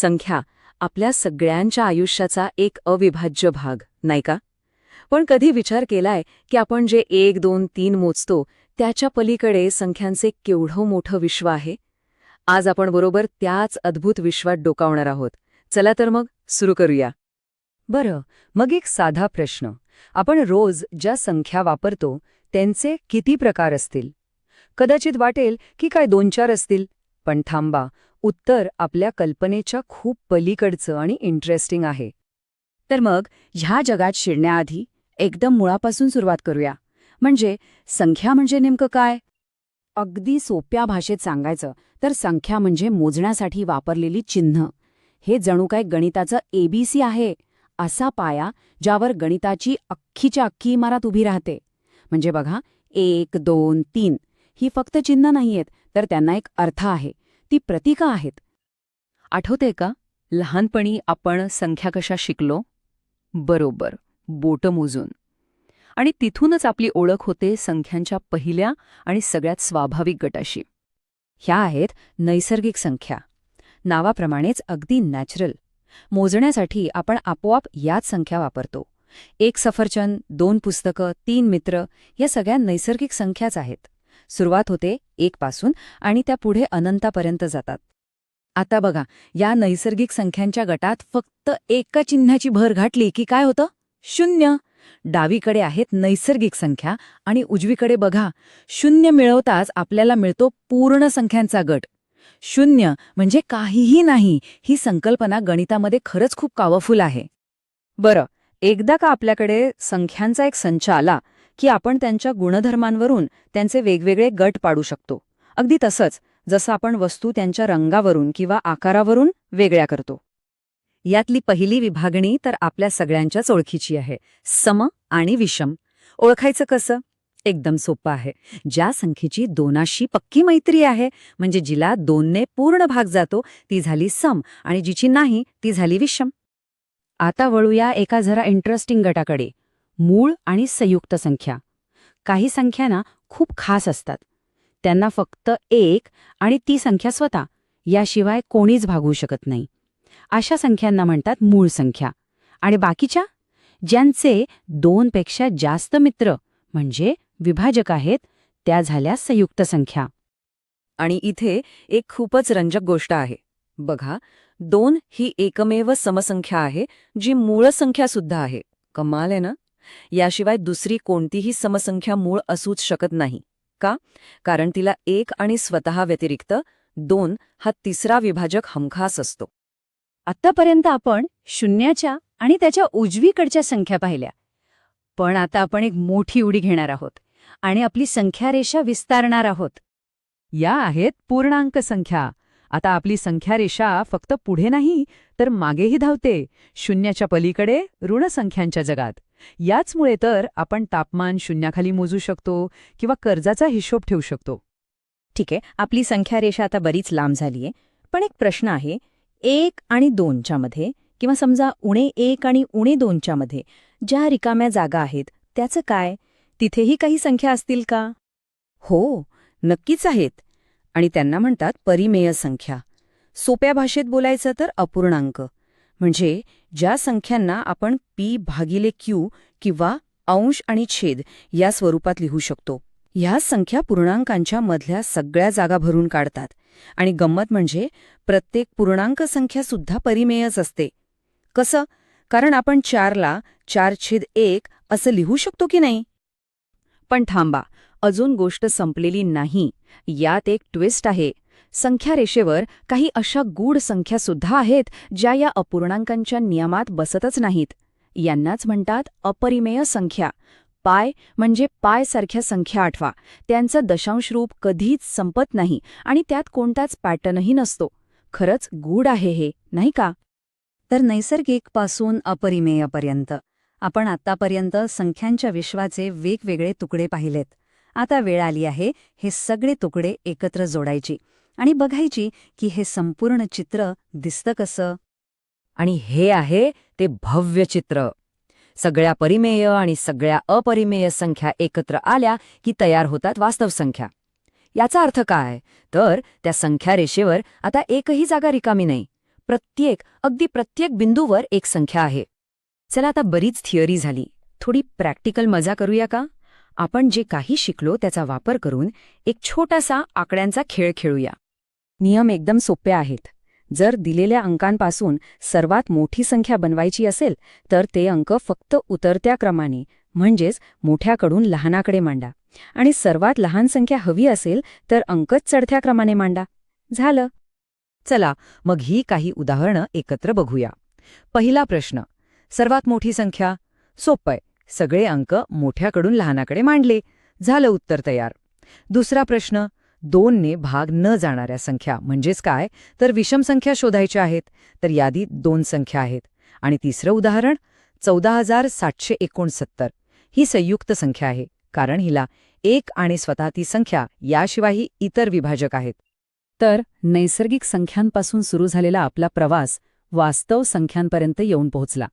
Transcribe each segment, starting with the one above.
संख्या आपल्या सगळ्यांच्या आयुष्याचा एक अविभाज्य भाग, नाही का? पण कधी विचार केलाय की आपण जे 1, 2, 3 मोजतो त्याच्या पलीकडे संख्यांचे केवढं मोठं विश्व आहे? आज आपण बरोबर त्याच अद्भुत विश्वात डोकावणार आहोत. चला तर मग सुरू करूया. बरं, मग एक साधा प्रश्न. आपण रोज ज्या संख्या वापरतो त्यांचे किती प्रकार असतील? कदाचित वाटेल की काय 2-4 असतील. पण थांबा, उत्तर आपल्या कल्पनेच्या खूप पलीकडचं आणि इंटरेस्टिंग आहे. तर मग ह्या जगात शिरण्याआधी एकदम मुळापासून सुरुवात करूया. म्हणजे संख्या म्हणजे नेमकं काय? अगदी सोप्या भाषेत सांगायचं तर संख्या म्हणजे मोजण्यासाठी वापरलेली चिन्ह. हे जणू काय गणिताचं ABC आहे, असा पाया ज्यावर गणिताची अख्खीच्या अख्खी इमारत उभी राहते. म्हणजे बघा, 1, 2, 3 ही फक्त चिन्ह नाहीयेत, तर त्यांना एक अर्थ आहे. ती प्रतीकं आहेत. आठवतंय का, लहानपणी आपण संख्या कशा शिकलो? बरोबर, बोटं मोजून. आणि तिथूनच आपली ओळख होते संख्यांच्या पहिल्या आणि सगळ्यात स्वाभाविक गटाशी. ह्या आहेत नैसर्गिक संख्या. नावाप्रमाणेच अगदी नॅचरल. मोजण्यासाठी आपण आपोआप याच संख्या वापरतो. 1 सफरचंद, 2 पुस्तकं, 3 मित्र या सगळ्या नैसर्गिक संख्याच आहेत. सुरुवात होते 1 पासून आणि त्या पुढे अनंतापर्यंत जातात. आता बघा, या नैसर्गिक संख्यांच्या गटात फक्त एका चिन्हाची भर घातली की काय होतं? 0. डावीकडे आहेत नैसर्गिक संख्या आणि उजवीकडे बघा, 0 मिळवताच आपल्याला मिळतो पूर्ण संख्यांचा गट. 0 म्हणजे काहीही नाही, ही संकल्पना गणितामध्ये खरंच खूप पॉवरफुल आहे. बरं, एकदा का आपल्याकडे संख्यांचा एक संच आला की आपण त्यांच्या गुणधर्मांवरून त्यांचे वेगवेगळे गट पाडू शकतो. अगदी तसंच जसं आपण वस्तू त्यांच्या रंगावरून किंवा आकारावरून वेगळ्या करतो. यातली पहिली विभागणी तर आपल्या सगळ्यांच्याच ओळखीची आहे, सम आणि विषम. ओळखायचं कसं? एकदम सोपं आहे. ज्या संख्येची 2शी पक्की मैत्री आहे, म्हणजे जिला 2ने पूर्ण भाग जातो, ती झाली सम आणि जिची नाही ती झाली विषम. आता वळूया एका जरा इंटरेस्टिंग गटाकडे, मूळ आणि संयुक्त संख्या. काही संख्या ना खूप खास असतात. त्यांना फक्त 1 आणि ती संख्या स्वतः याशिवाय कोणीच भागवू शकत नाही. अशा संख्यांना म्हणतात मूळ संख्या. आणि बाकीच्या, ज्यांचे 2 पेक्षा जास्त मित्र म्हणजे विभाजक आहेत, त्या झाल्या संयुक्त संख्या. आणि इथे एक खूपच रंजक गोष्ट आहे. बघा, 2 ही एकमेव समसंख्या आहे जी मूळ संख्या सुद्धा आहे. कमाल आहे ना? याशिवाय दुसरी कोणतीही समसंख्या मूळ असूच शकत नाही. का? कारण तिला 1 आणि स्वतः व्यतिरिक्त 2 हा तिसरा विभाजक हमखास असतो. आत्तापर्यंत आपण शून्याच्या आणि त्याच्या उजवीकडच्या संख्या पाहिल्या. पण आता आपण एक मोठी उडी घेणार आहोत आणि आपली संख्यारेषा विस्तारणार आहोत. या आहेत पूर्णांक संख्या. आता आपली संख्यारेषा फक्त पुढे नाही तर मागेही धावते, शून्याच्या पलीकडे ऋण संख्यांच्या जगात. याचमुळे तर आपण तापमान शून्याखाली मोजू शकतो किंवा कर्जाचा हिशोब ठेवू शकतो. ठीक आहे, आपली संख्यारेषा आता बरीच लांब झालीये. पण एक प्रश्न आहे, 1 आणि 2च्या मध्ये किंवा समजा -1 आणि -2च्या मध्ये ज्या रिकाम्या जागा आहेत त्याचं काय? तिथेही काही संख्या असतील का? हो, नक्कीच आहेत. आणि त्यांना म्हणतात परिमेय संख्या. सोप्या भाषेत बोलायचं तर अपूर्णांक. म्हणजे ज्या संख्यांना आपण p/q किंवा अंश आणि छेद या स्वरूपात लिहू शकतो. ह्या संख्या पूर्णांकांच्या मधल्या सगळ्या जागा भरून काढतात. आणि गंमत म्हणजे प्रत्येक पूर्णांक संख्या सुद्धा परिमेयच असते. कसं? कारण आपण 4ला 4/1 असं लिहू शकतो की नाही? पण थांबा, अजून गोष्ट संपलेली नाही. यात एक ट्विस्ट आहे. संख्यारेषेवर काही अशा गूढ संख्या सुद्धा आहेत ज्या या अपूर्णांकांच्या नियमात बसतच नाहीत. यांनाच म्हणतात अपरिमेय संख्या. पाय म्हणजे पाय सारख्या संख्या आठवा. त्यांचं दशांश रूप कधीच संपत नाही आणि त्यात कोणताच पॅटर्नही नसतो. खरंच गूढ आहे हे, नाही का? तर नैसर्गिक पासून अपरिमेयपर्यंत आपण आत्तापर्यंत संख्यांच्या विश्वाचे वेगवेगळे तुकडे पाहिलेत. आता वेळ आली आहे हे सगळे तुकडे एकत्र जोडायची आणि बघायची की हे संपूर्ण चित्र दिसतं कसं. आणि हे आहे ते भव्य चित्र. सगळ्या परिमेय आणि सगळ्या अपरिमेय संख्या एकत्र आल्या की तयार होतात वास्तव संख्या. याचा अर्थ काय? तर त्या संख्यारेषेवर आता एकही जागा रिकामी नाही. अगदी प्रत्येक बिंदूवर एक संख्या आहे. चला आता बरीच थिअरी झाली, थोडी प्रॅक्टिकल मजा करूया का? आपण जे काही शिकलो त्याचा वापर करून एक छोटासा आकड्यांचा खेळ खेळूया. नियम एकदम सोपे आहेत. जर दिलेल्या अंकांपासून सर्वात मोठी संख्या बनवायची असेल तर ते अंक फक्त उतरत्या क्रमाने म्हणजेच मोठ्याकडून लहानाकडे मांडा, आणि सर्वात लहान संख्या हवी असेल तर अंकच चढत्या क्रमाने मांडा. झालं. चला मग ही काही उदाहरणं एकत्र बघूया. पहिला प्रश्न, सर्वात मोठी संख्या. सोपं आहे, सगळे अंक मोठ्याकडून लहानाकडे मांडले, झालं उत्तर तयार. दुसरा प्रश्न, 2 ने भाग न जाणाऱ्या संख्या म्हणजेच काय, तर विषम संख्या शोधायच्या आहेत, तर यादीत 2 संख्या आहेत. आणि तिसरं उदाहरण, 14,769. ही संयुक्त संख्या आहे, कारण हिला 1 आणि स्वतः ती संख्या याशिवायही इतर विभाजक आहेत. तर नैसर्गिक संख्यांपासून सुरू झालेला आपला प्रवास वास्तव संख्यांपर्यंत येऊन पोहोचला.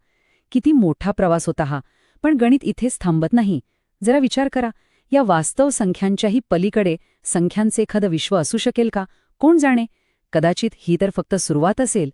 किती मोठा प्रवास होता हा. पण गणित इथेच थांबत नाही. जरा विचार करा, या वास्तव संख्यांच्याही पलीकडे संख्यांचे एखादं विश्व असू शकेल का? कोण जाणे. कदाचित ही तर फक्त सुरुवात असेल.